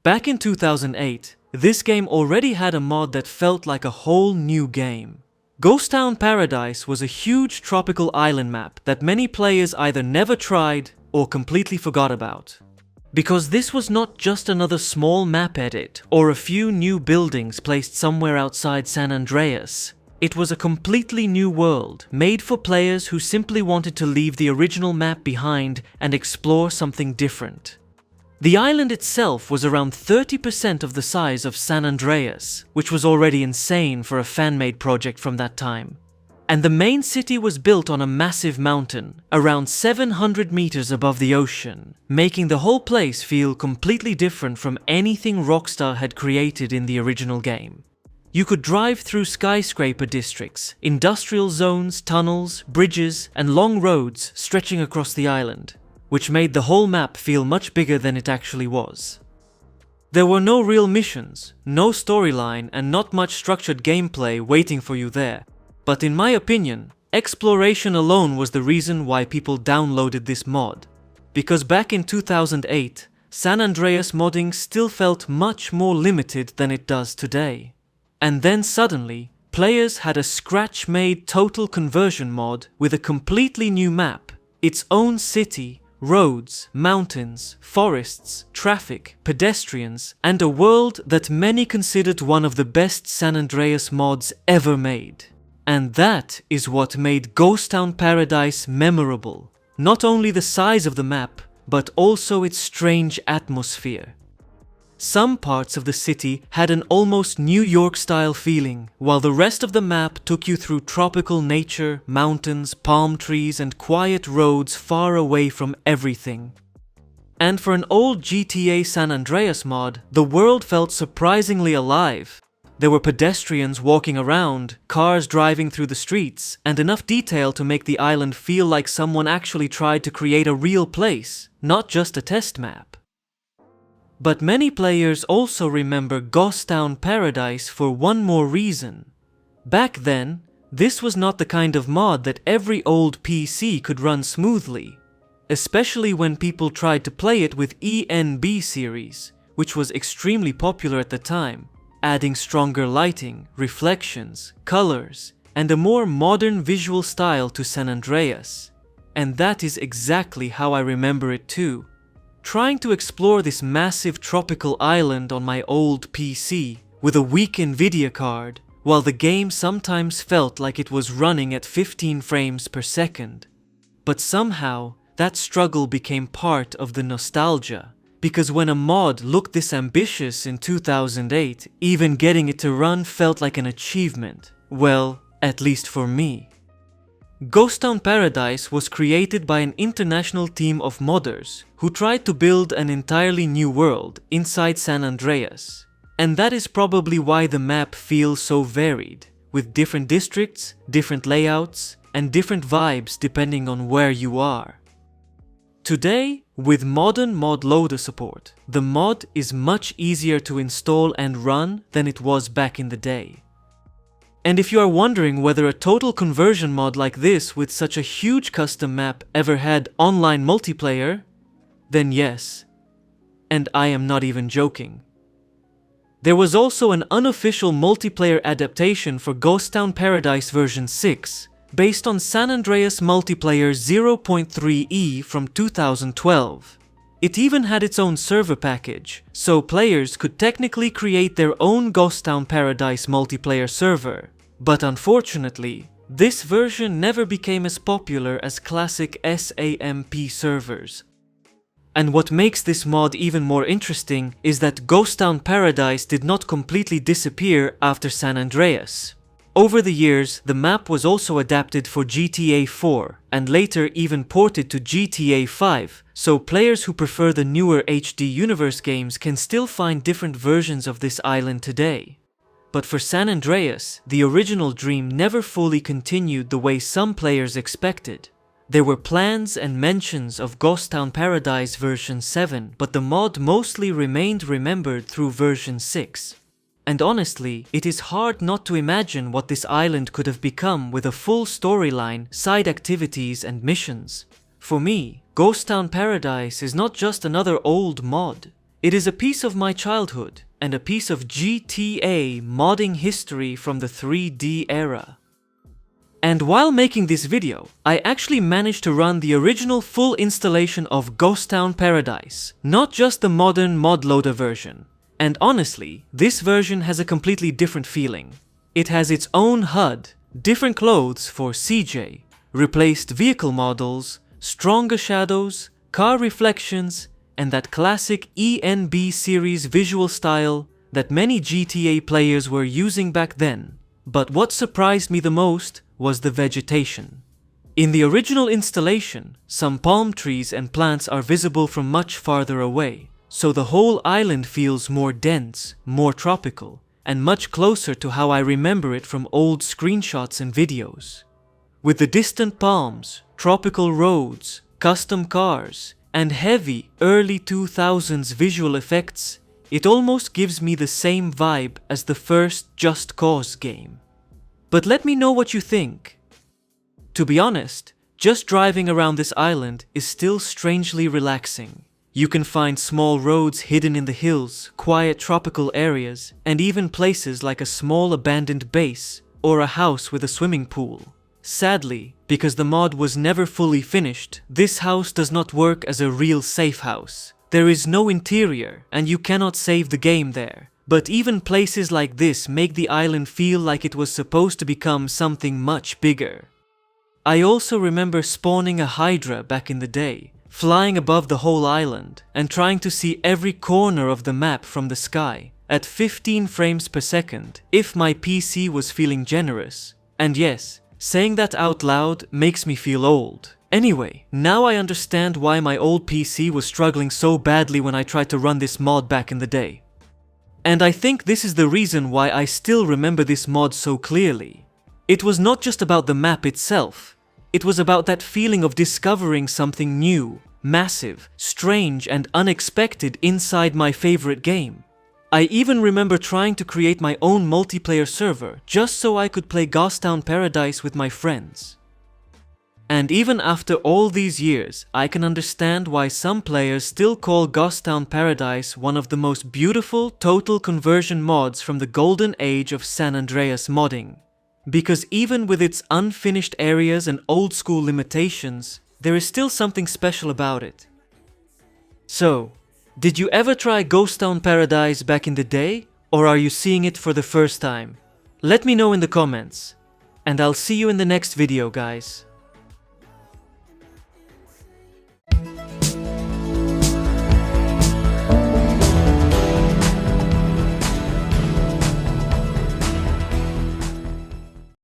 Back in 2008, this game already had a mod that felt like a whole new game. Gostown Paradise was a huge tropical island map that many players either never tried or completely forgot about. Because this was not just another small map edit or a few new buildings placed somewhere outside San Andreas. It was a completely new world made for players who simply wanted to leave the original map behind and explore something different. The island itself was around 30% of the size of San Andreas, which was already insane for a fan-made project from that time. And the main city was built on a massive mountain, around 700 meters above the ocean, making the whole place feel completely different from anything Rockstar had created in the original game. You could drive through skyscraper districts, industrial zones, tunnels, bridges, and long roads stretching across the island, which made the whole map feel much bigger than it actually was. There were no real missions, no storyline, and not much structured gameplay waiting for you there. But in my opinion, exploration alone was the reason why people downloaded this mod. Because back in 2008, San Andreas modding still felt much more limited than it does today. And then suddenly, players had a scratch-made total conversion mod with a completely new map, its own city, roads, mountains, forests, traffic, pedestrians, and a world that many considered one of the best San Andreas mods ever made. And that is what made Gostown Paradise memorable. Not only the size of the map, but also its strange atmosphere. Some parts of the city had an almost New York-style feeling, while the rest of the map took you through tropical nature, mountains, palm trees, and quiet roads far away from everything. And for an old GTA San Andreas mod, the world felt surprisingly alive. There were pedestrians walking around, cars driving through the streets, and enough detail to make the island feel like someone actually tried to create a real place, not just a test map. But many players also remember Gostown Paradise for one more reason. Back then, this was not the kind of mod that every old PC could run smoothly, especially when people tried to play it with ENB series, which was extremely popular at the time, adding stronger lighting, reflections, colors, and a more modern visual style to San Andreas. And that is exactly how I remember it too. Trying to explore this massive tropical island on my old PC with a weak Nvidia card, while the game sometimes felt like it was running at 15 frames per second. But somehow, that struggle became part of the nostalgia, because when a mod looked this ambitious in 2008, even getting it to run felt like an achievement. Well, at least for me. Gostown Paradise was created by an international team of modders who tried to build an entirely new world inside San Andreas. And that is probably why the map feels so varied, with different districts, different layouts, and different vibes depending on where you are. Today, with modern mod loader support, the mod is much easier to install and run than it was back in the day. And if you are wondering whether a total conversion mod like this with such a huge custom map ever had online multiplayer, then yes. And I am not even joking. There was also an unofficial multiplayer adaptation for Gostown Paradise version 6, based on San Andreas Multiplayer 0.3e from 2012. It even had its own server package, so players could technically create their own Gostown Paradise multiplayer server. But unfortunately, this version never became as popular as classic SAMP servers. And what makes this mod even more interesting is that Gostown Paradise did not completely disappear after San Andreas. Over the years, the map was also adapted for GTA 4 and later even ported to GTA 5, so players who prefer the newer HD Universe games can still find different versions of this island today. But for San Andreas, the original dream never fully continued the way some players expected. There were plans and mentions of Gostown Paradise version 7, but the mod mostly remained remembered through version 6. And honestly, it is hard not to imagine what this island could have become with a full storyline, side activities, and missions. For me, Gostown Paradise is not just another old mod. It is a piece of my childhood and a piece of GTA modding history from the 3D era. And while making this video, I actually managed to run the original full installation of Gostown Paradise, not just the modern mod loader version. And honestly, this version has a completely different feeling. It has its own HUD, different clothes for CJ, replaced vehicle models, stronger shadows, car reflections, and that classic ENB series visual style that many GTA players were using back then. But what surprised me the most was the vegetation. In the original installation, some palm trees and plants are visible from much farther away, so the whole island feels more dense, more tropical, and much closer to how I remember it from old screenshots and videos. With the distant palms, tropical roads, custom cars, and heavy early 2000s visual effects, it almost gives me the same vibe as the first Just Cause game. But let me know what you think. To be honest, just driving around this island is still strangely relaxing. You can find small roads hidden in the hills, quiet tropical areas, and even places like a small abandoned base or a house with a swimming pool. Sadly, because the mod was never fully finished, this house does not work as a real safe house. There is no interior, and you cannot save the game there. But even places like this make the island feel like it was supposed to become something much bigger. I also remember spawning a Hydra back in the day, flying above the whole island, and trying to see every corner of the map from the sky, at 15 frames per second, if my PC was feeling generous. And yes, saying that out loud makes me feel old. Anyway, now I understand why my old PC was struggling so badly when I tried to run this mod back in the day. And I think this is the reason why I still remember this mod so clearly. It was not just about the map itself. It was about that feeling of discovering something new, massive, strange, and unexpected inside my favorite game. I even remember trying to create my own multiplayer server just so I could play Gostown Paradise with my friends. And even after all these years, I can understand why some players still call Gostown Paradise one of the most beautiful total conversion mods from the golden age of San Andreas modding. Because even with its unfinished areas and old school limitations, there is still something special about it. So, did you ever try Gostown Paradise back in the day, or are you seeing it for the first time? Let me know in the comments, and I'll see you in the next video, guys.